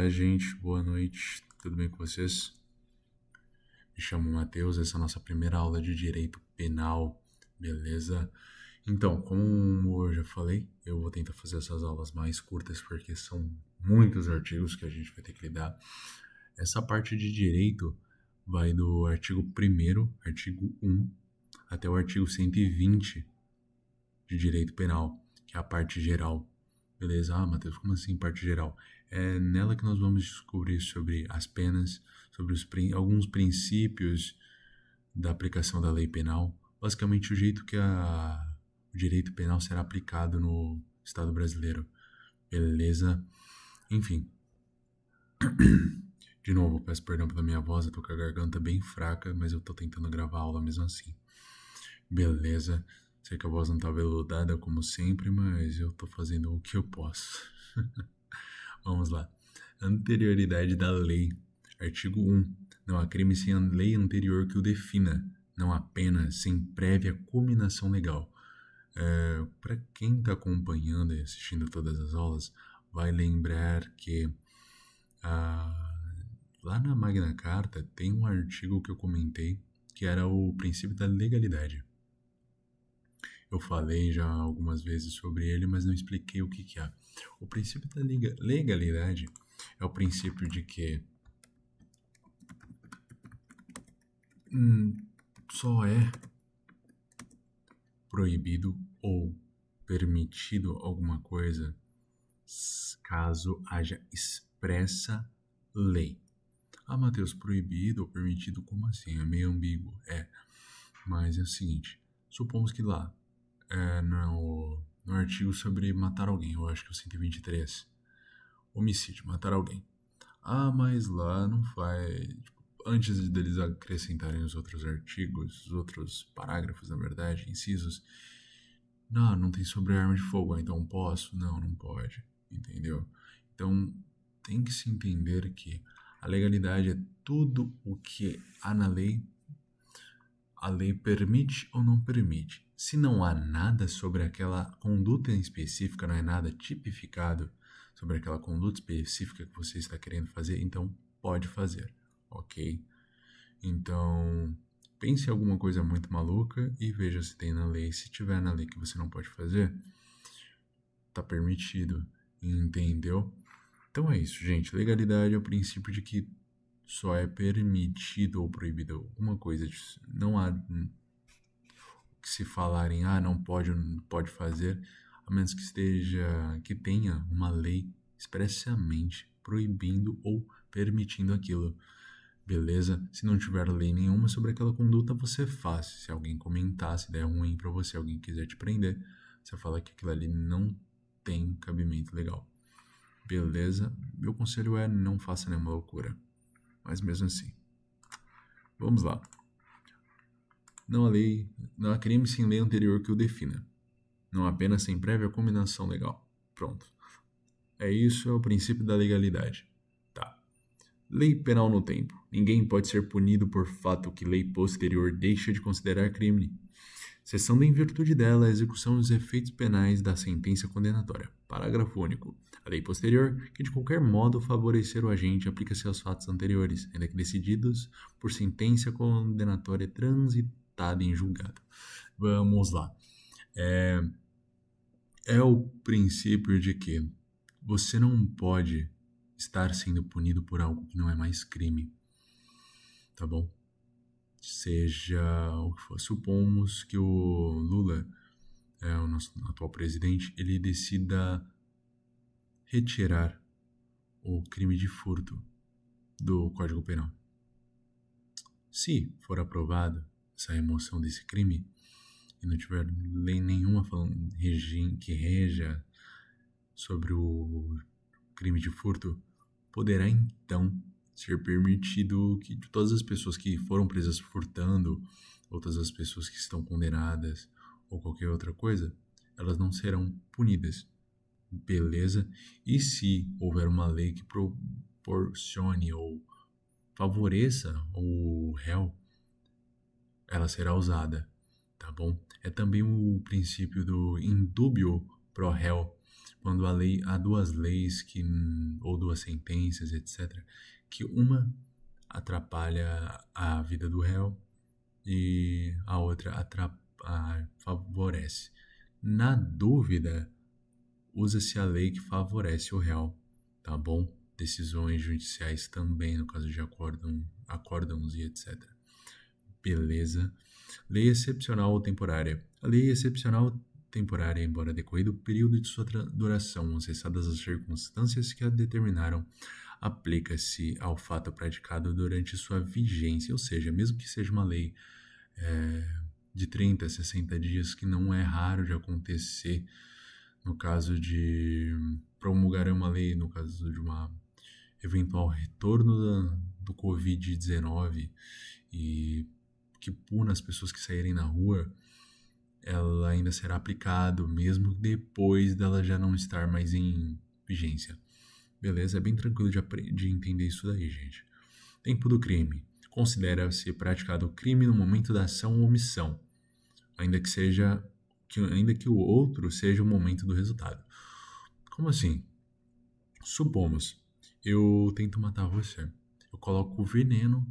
Olá, gente, boa noite, tudo bem com vocês? Me chamo Matheus, essa é a nossa primeira aula de Direito Penal, beleza? Então, como eu já falei, eu vou tentar fazer essas aulas mais curtas porque são muitos artigos que a gente vai ter que lidar. Essa parte de direito vai do artigo 1º, artigo 1, até o artigo 120 de Direito Penal, que é a parte geral. Beleza? Ah, Matheus, como assim parte geral? É nela que nós vamos descobrir sobre as penas, sobre alguns princípios da aplicação da lei penal, basicamente o jeito que o direito penal será aplicado no Estado brasileiro. Beleza? Enfim. De novo, peço perdão pela minha voz, eu tô com a garganta bem fraca, mas eu tô tentando gravar a aula mesmo assim. Beleza? Sei que a voz não tá veludada como sempre, mas eu tô fazendo o que eu posso. Vamos lá. Anterioridade da lei. Artigo 1. Não há crime sem a lei anterior que o defina. Não há pena sem prévia culminação legal. Para quem está acompanhando e assistindo todas as aulas, vai lembrar que lá na Magna Carta tem um artigo que eu comentei que era o princípio da legalidade. Eu falei já algumas vezes sobre ele, mas não expliquei o que é. O princípio da legalidade é o princípio de que só é proibido ou permitido alguma coisa caso haja expressa lei. Ah, Matheus, proibido ou permitido, como assim? É meio ambíguo. Mas é o seguinte, supomos que lá, no artigo sobre matar alguém, eu acho que é o 123, homicídio, matar alguém. Ah, mas lá não faz... Antes deles acrescentarem os outros artigos, os outros parágrafos, na verdade, incisos, não tem sobre arma de fogo, então posso? Não pode, entendeu? Então, tem que se entender que a legalidade é tudo o que há na lei, a lei permite ou não permite. Se não há nada sobre aquela conduta em específica, não é nada tipificado sobre aquela conduta específica que você está querendo fazer, então pode fazer, ok? Então, pense em alguma coisa muito maluca e veja se tem na lei. Se tiver na lei que você não pode fazer, tá permitido, entendeu? Então é isso, gente. Legalidade é o princípio de que só é permitido ou proibido alguma coisa. Não há que se falarem, não pode ou não pode fazer, a menos que tenha uma lei expressamente proibindo ou permitindo aquilo. Beleza? Se não tiver lei nenhuma sobre aquela conduta, você faz. Se alguém comentar, se der ruim pra você, alguém quiser te prender, você fala que aquilo ali não tem cabimento legal. Beleza? Meu conselho é não faça nenhuma loucura. Mas mesmo assim. Vamos lá. Não há crime sem lei anterior que o defina. Não há pena sem prévia combinação legal. Pronto. Isso é o princípio da legalidade. Tá. Lei penal no tempo. Ninguém pode ser punido por fato que lei posterior deixa de considerar crime, cessando em virtude dela a execução dos efeitos penais da sentença condenatória. Parágrafo único. A lei posterior, que de qualquer modo favorecer o agente, aplica-se aos fatos anteriores, ainda que decididos por sentença condenatória transitada em julgado. Vamos lá. É o princípio de que você não pode estar sendo punido por algo que não é mais crime, tá bom? Seja o que for. Supomos que o Lula, o nosso atual presidente, ele decida retirar o crime de furto do Código Penal. Se for aprovado essa remoção desse crime e não tiver lei nenhuma que reja sobre o crime de furto, poderá então ser permitido que todas as pessoas que foram presas furtando, ou todas as pessoas que estão condenadas, ou qualquer outra coisa, elas não serão punidas. Beleza? E se houver uma lei que proporcione ou favoreça o réu, ela será usada, tá bom? É também o princípio do indúbio pro réu, quando há duas leis ou duas sentenças, etc., que uma atrapalha a vida do réu e a outra favorece. Na dúvida, usa-se a lei que favorece o réu, tá bom? Decisões judiciais também, no caso de acórdãos e etc. Beleza? Lei excepcional ou temporária. A lei excepcional temporária, embora decorrido o período de sua duração, cessadas as circunstâncias que a determinaram, aplica-se ao fato praticado durante sua vigência, ou seja, mesmo que seja uma lei de 30 a 60 dias, que não é raro de acontecer no caso de promulgar uma lei, no caso de uma eventual retorno do Covid-19 e que puna as pessoas que saírem na rua, ela ainda será aplicado mesmo depois dela já não estar mais em vigência. Beleza? É bem tranquilo de entender isso daí, gente. Tempo do crime. Considera-se praticado o crime no momento da ação ou omissão, ainda que o outro seja o momento do resultado. Como assim? Supomos, eu tento matar você. Eu coloco o veneno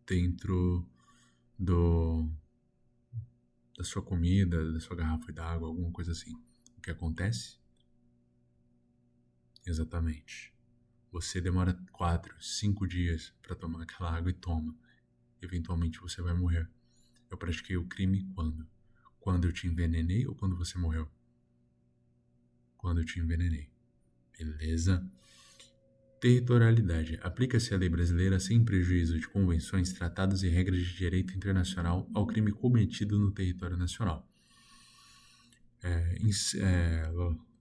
dentro da sua comida, da sua garrafa d'água, alguma coisa assim. O que acontece? Exatamente. Você demora 4, 5 dias para tomar aquela água e toma. Eventualmente você vai morrer. Eu pratiquei o crime quando? Quando eu te envenenei ou quando você morreu? Quando eu te envenenei. Beleza? Territorialidade. Aplica-se a lei brasileira sem prejuízo de convenções, tratados e regras de direito internacional ao crime cometido no território nacional.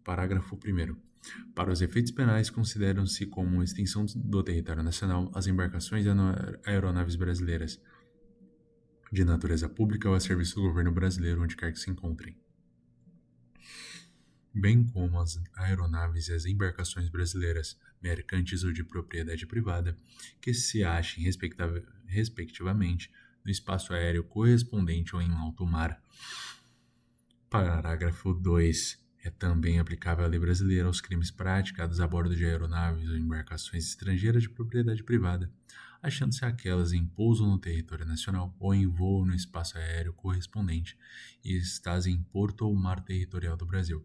Parágrafo 1º. Para os efeitos penais, consideram-se como extensão do território nacional as embarcações e aeronaves brasileiras de natureza pública ou a serviço do governo brasileiro, onde quer que se encontrem, bem como as aeronaves e as embarcações brasileiras, mercantes ou de propriedade privada, que se achem, respectivamente, no espaço aéreo correspondente ou em alto mar. Parágrafo 2. É também aplicável a lei brasileira aos crimes praticados a bordo de aeronaves ou embarcações estrangeiras de propriedade privada, achando-se aquelas em pouso no território nacional ou em voo no espaço aéreo correspondente e estás em porto ou mar territorial do Brasil.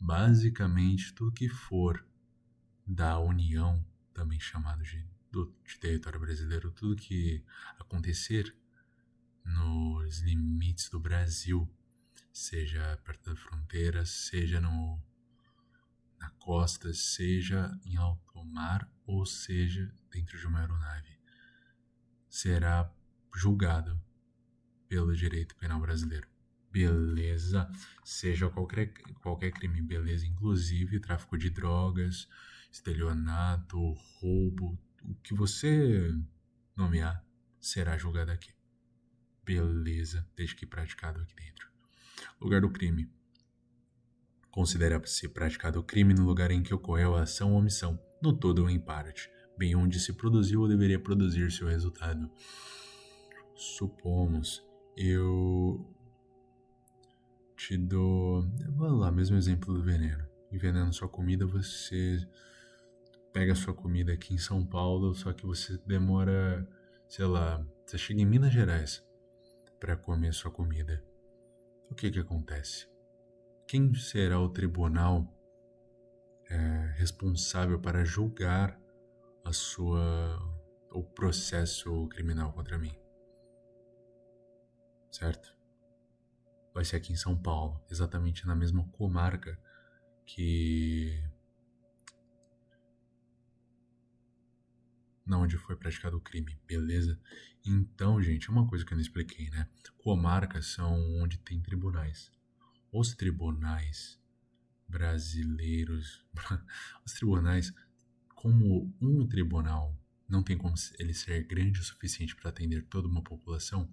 Basicamente, tudo que for da União, também chamado de território brasileiro, tudo que acontecer nos limites do Brasil, seja perto da fronteira, seja na costa, seja em alto mar ou seja dentro de uma aeronave, será julgado pelo direito penal brasileiro. Beleza? Seja qualquer crime, beleza? Inclusive tráfico de drogas, estelionato, roubo, o que você nomear será julgado aqui. Beleza? Desde que praticado aqui dentro. Lugar do crime. Considera-se praticado o crime no lugar em que ocorreu a ação ou omissão, no todo ou em parte, bem onde se produziu ou deveria produzir-se o resultado. Supomos, eu te dou... Vamos lá, mesmo exemplo do veneno. Envenenando sua comida, você pega a sua comida aqui em São Paulo, só que você demora, sei lá, você chega em Minas Gerais para comer sua comida. O que acontece? Quem será o tribunal responsável para julgar o processo criminal contra mim? Certo? Vai ser aqui em São Paulo, exatamente na mesma comarca que onde foi praticado o crime, beleza? Então, gente, é uma coisa que eu não expliquei, né? Comarcas são onde tem tribunais. Os tribunais brasileiros, os tribunais, como um tribunal não tem como ele ser grande o suficiente para atender toda uma população,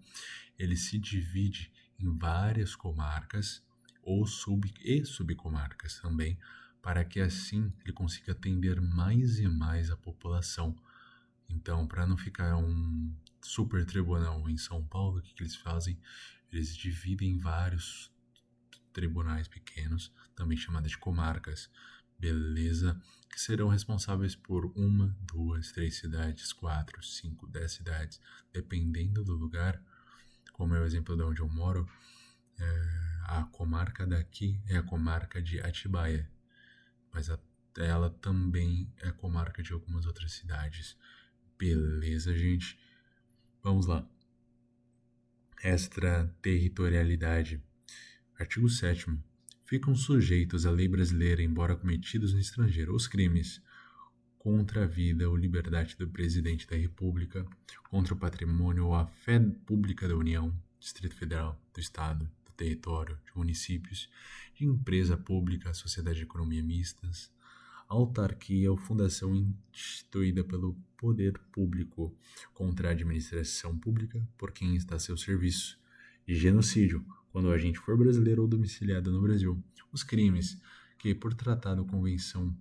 ele se divide em várias comarcas ou subcomarcas também, para que assim ele consiga atender mais e mais a população. Então, para não ficar um super tribunal em São Paulo, o que eles fazem? Eles dividem em vários tribunais pequenos, também chamados de comarcas, beleza? Que serão responsáveis por uma, duas, três cidades, quatro, cinco, 10 cidades, dependendo do lugar. Como é o exemplo de onde eu moro, a comarca daqui é a comarca de Atibaia, mas ela também é comarca de algumas outras cidades. Beleza, gente? Vamos lá. Extraterritorialidade. Artigo 7º. Ficam sujeitos à lei brasileira, embora cometidos no estrangeiro, os crimes contra a vida ou liberdade do Presidente da República, contra o patrimônio ou a fé pública da União, Distrito Federal, do Estado, do território, de municípios, de empresa pública, sociedade de economia mistas, autarquia ou fundação instituída pelo poder público contra a administração pública por quem está a seu serviço, de genocídio, quando o agente for brasileiro ou domiciliado no Brasil. Os crimes que, por tratado ou convenção,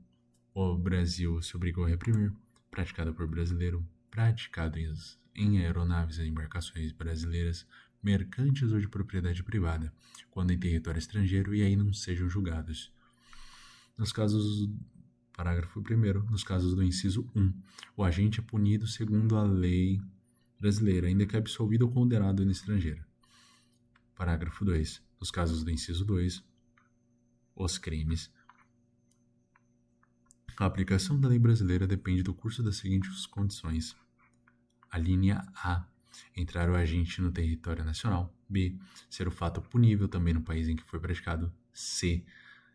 o Brasil se obrigou a reprimir, praticado por brasileiro, praticado em aeronaves e embarcações brasileiras, mercantes ou de propriedade privada, quando em território estrangeiro e aí não sejam julgados. Nos casos, parágrafo 1º, nos casos do inciso 1, o agente é punido segundo a lei brasileira, ainda que absolvido ou condenado no estrangeiro. Parágrafo 2, nos casos do inciso 2, os crimes. A aplicação da lei brasileira depende do curso das seguintes condições. A linha A. Entrar o agente no território nacional. B. Ser o fato punível também no país em que foi praticado. C.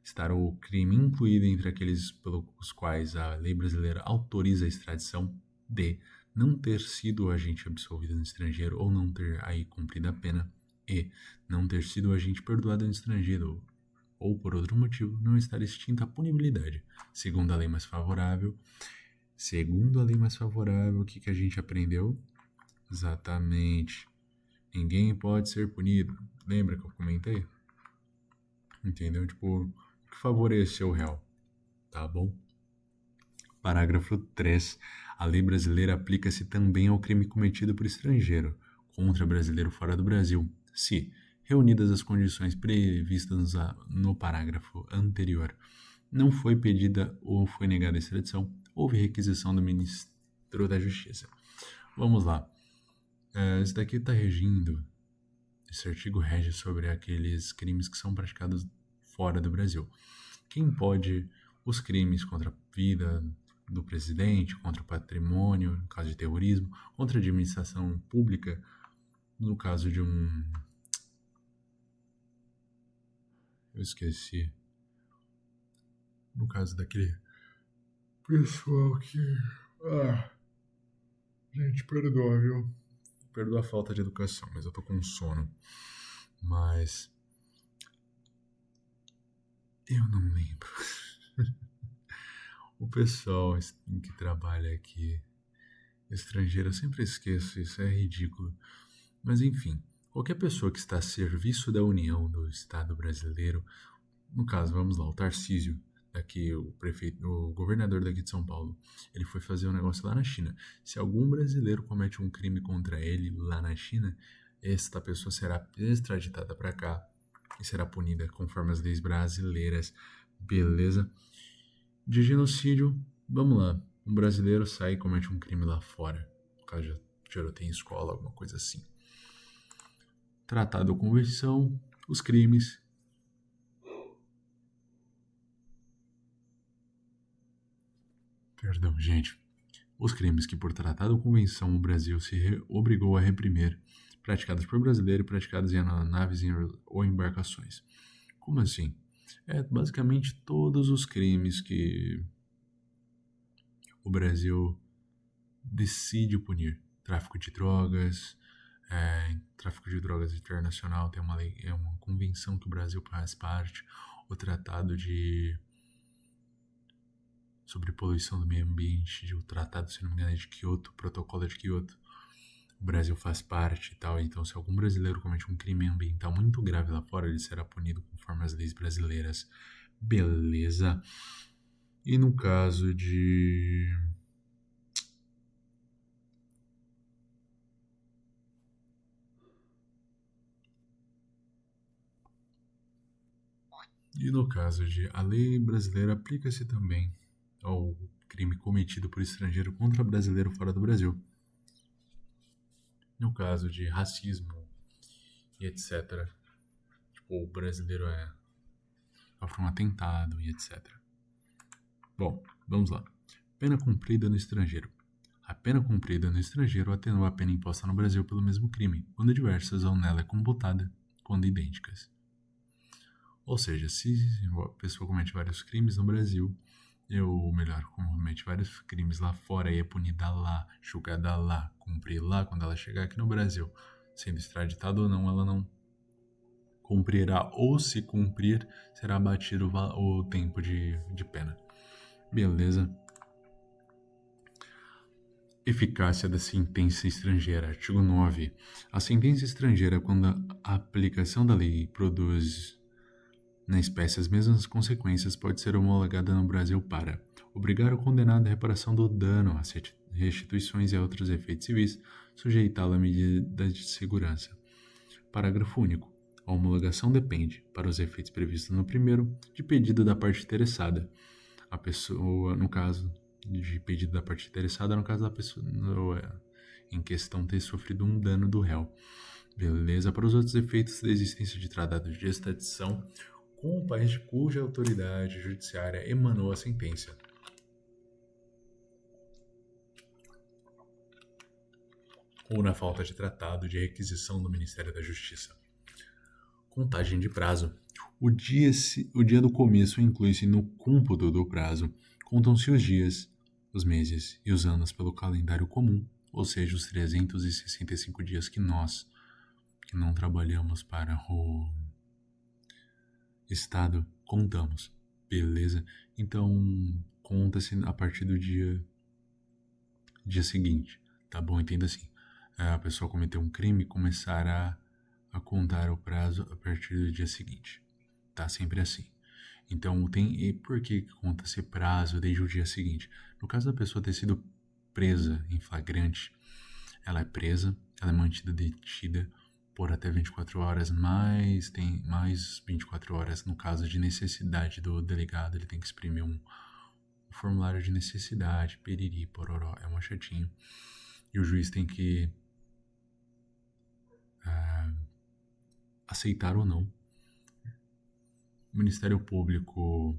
Estar o crime incluído entre aqueles pelos quais a lei brasileira autoriza a extradição. D. Não ter sido o agente absolvido no estrangeiro ou não ter aí cumprido a pena. E. Não ter sido o agente perdoado no estrangeiro ou por outro motivo não estar extinta a punibilidade. Segundo a lei mais favorável, o que a gente aprendeu? Exatamente. Ninguém pode ser punido. Lembra que eu comentei? Entendeu? Tipo, o que favoreceu o réu. Tá bom? Parágrafo 3. A lei brasileira aplica-se também ao crime cometido por estrangeiro contra brasileiro fora do Brasil, se, reunidas as condições previstas no parágrafo anterior, não foi pedida ou foi negada a extradição, houve requisição do Ministro da Justiça. Vamos lá. Isso daqui está regindo, esse artigo rege sobre aqueles crimes que são praticados fora do Brasil. Quem pode os crimes contra a vida do presidente, contra o patrimônio, no caso de terrorismo, contra a administração pública, no caso de um... Eu esqueci. No caso daquele pessoal que... Gente, perdoa, viu? Perdoa a falta de educação, mas eu tô com sono. Mas... eu não lembro. O pessoal que trabalha aqui, estrangeiro, eu sempre esqueço, isso é ridículo. Mas enfim, qualquer pessoa que está a serviço da União do Estado brasileiro, no caso, vamos lá, o Tarcísio, daqui, o prefeito, o governador daqui de São Paulo, ele foi fazer um negócio lá na China. Se algum brasileiro comete um crime contra ele lá na China, esta pessoa será extraditada para cá e será punida conforme as leis brasileiras, beleza? De genocídio, vamos lá, um brasileiro sai e comete um crime lá fora, no caso de tiroteio em escola, alguma coisa assim. Tratado ou convenção, os crimes. Perdão, gente. Os crimes que por tratado ou convenção o Brasil se obrigou a reprimir, praticados por brasileiro e praticados em naves ou embarcações. Como assim? Basicamente todos os crimes que o Brasil decide punir. Tráfico de drogas, tráfico de drogas internacional, tem uma lei, é uma convenção que o Brasil faz parte, o tratado sobre poluição do meio ambiente, o tratado, se não me engano, é de Kyoto, o protocolo de Kyoto, o Brasil faz parte e tal, então se algum brasileiro comete um crime ambiental muito grave lá fora, ele será punido conforme as leis brasileiras, beleza? E no caso de... E no caso de a lei brasileira aplica-se também ao crime cometido por estrangeiro contra brasileiro fora do Brasil. No caso de racismo e etc. Tipo, o brasileiro sofre um atentado e etc. Bom, vamos lá. Pena cumprida no estrangeiro. A pena cumprida no estrangeiro atenua a pena imposta no Brasil pelo mesmo crime, quando diversas ou nela é computada, quando idênticas. Ou seja, se a pessoa comete vários crimes no Brasil, ou melhor, comete vários crimes lá fora e é punida lá, julgada lá, cumprir lá, quando ela chegar aqui no Brasil, sendo extraditada ou não, ela não cumprirá, ou se cumprir, será abatido o tempo de pena. Beleza? Eficácia da sentença estrangeira. Artigo 9. A sentença estrangeira, quando a aplicação da lei produz na espécie as mesmas consequências, pode ser homologada no Brasil para obrigar o condenado à reparação do dano, às restituições e a outros efeitos civis, sujeitá-lo a medidas de segurança. Parágrafo único. A homologação depende, para os efeitos previstos no primeiro, de pedido da parte interessada. A pessoa, no caso de pedido da parte interessada, no caso da pessoa em questão ter sofrido um dano do réu. Beleza? Para os outros efeitos da existência de tratado de extradição com o país de cuja autoridade judiciária emanou a sentença. Ou na falta de tratado de requisição do Ministério da Justiça. Contagem de prazo. O dia do começo inclui-se no cômputo do prazo. Contam-se os dias, os meses e os anos pelo calendário comum, ou seja, os 365 dias que nós, que não trabalhamos para o Estado, contamos. Beleza? Então, conta-se a partir do dia seguinte, tá bom? Entenda assim. A pessoa cometeu um crime e começar a contar o prazo a partir do dia seguinte. Tá sempre assim. Então, e por que conta-se prazo desde o dia seguinte? No caso da pessoa ter sido presa em flagrante, ela é presa, ela é mantida detida por até 24 horas, mas tem mais 24 horas no caso de necessidade do delegado, ele tem que exprimir um formulário de necessidade, piriri, pororó, é um chatinho. E o juiz tem que aceitar ou não. O Ministério Público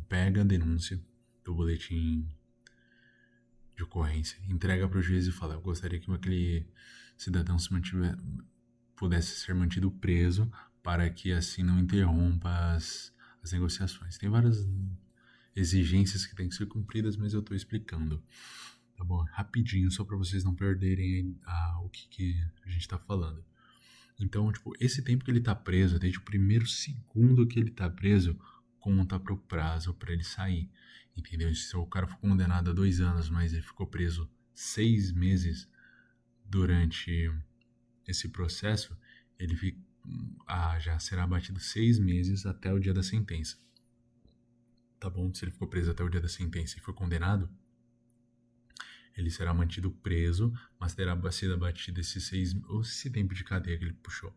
pega a denúncia do boletim de ocorrência, entrega para o juiz e fala: eu gostaria que aquele cidadão pudesse ser mantido preso para que assim não interrompa as negociações. Tem várias exigências que têm que ser cumpridas, mas eu estou explicando, tá bom? Rapidinho, só para vocês não perderem o que a gente está falando. Então, tipo, esse tempo que ele tá preso, desde o primeiro segundo que ele tá preso, conta pro prazo para ele sair, entendeu? Se o cara for condenado a 2 anos, mas ele ficou preso 6 meses durante esse processo, ele já será abatido 6 meses até o dia da sentença. Tá bom? Se ele ficou preso até o dia da sentença e foi condenado, ele será mantido preso, mas terá sido abatido esse tempo de cadeia que ele puxou.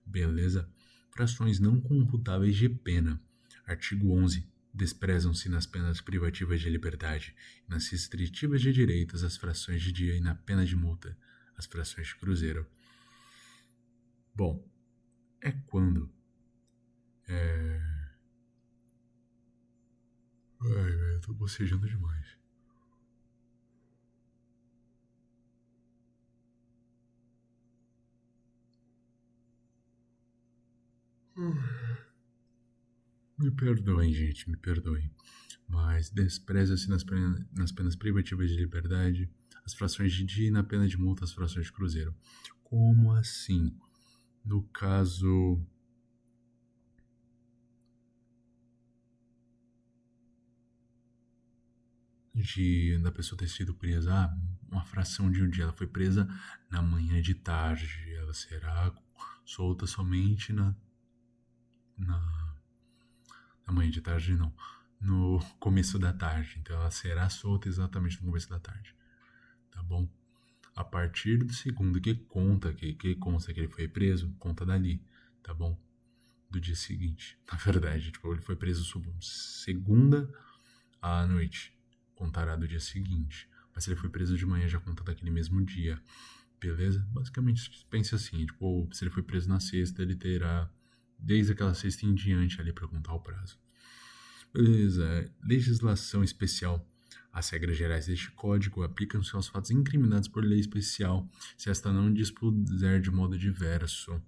Beleza? Frações não computáveis de pena. Artigo 11. Desprezam-se nas penas privativas de liberdade e nas restritivas de direitos as frações de dia e na pena de multa as frações de cruzeiro. Bom, é quando... Ai, velho, eu tô bocejando demais. Me perdoem, gente, me perdoem. Mas despreza-se nas penas privativas de liberdade, as frações de dia e na pena de multa, as frações de cruzeiro. Como assim? No caso da pessoa ter sido presa, uma fração de um dia, ela foi presa na manhã de tarde, ela será solta somente na manhã de tarde, não, no começo da tarde, então ela será solta exatamente no começo da tarde, tá bom? A partir do segundo que consta que ele foi preso, conta dali, tá bom? Do dia seguinte. Na verdade, tipo, ele foi preso segunda à noite, contará do dia seguinte. Mas se ele foi preso de manhã, já conta daquele mesmo dia, beleza? Basicamente, pense assim, tipo, se ele foi preso na sexta, ele terá desde aquela sexta em diante ali para contar o prazo. Beleza, legislação especial. As regras gerais deste código aplicam-se aos fatos incriminados por lei especial, se esta não dispuser de modo diverso.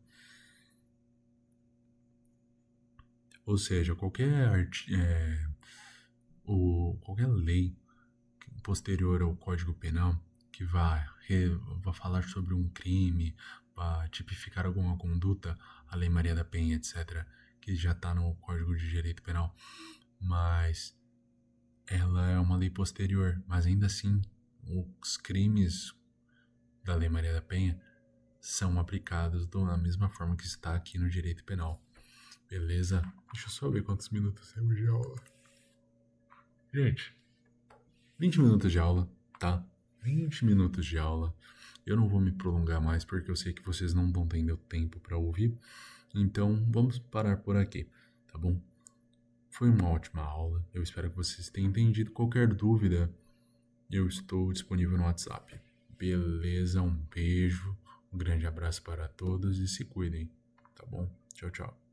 Ou seja, qualquer lei posterior ao Código Penal que vá falar sobre um crime, vá tipificar alguma conduta, a Lei Maria da Penha, etc., que já está no Código de Direito Penal, mas ela é uma lei posterior, mas ainda assim os crimes da Lei Maria da Penha são aplicados da mesma forma que está aqui no Direito Penal. Beleza? Deixa eu só ver quantos minutos temos de aula. Gente, 20 minutos de aula, tá? 20 minutos de aula. Eu não vou me prolongar mais porque eu sei que vocês não vão ter meu tempo para ouvir. Então, vamos parar por aqui, tá bom? Foi uma ótima aula. Eu espero que vocês tenham entendido. Qualquer dúvida, eu estou disponível no WhatsApp. Beleza? Um beijo, um grande abraço para todos e se cuidem, tá bom? Tchau, tchau.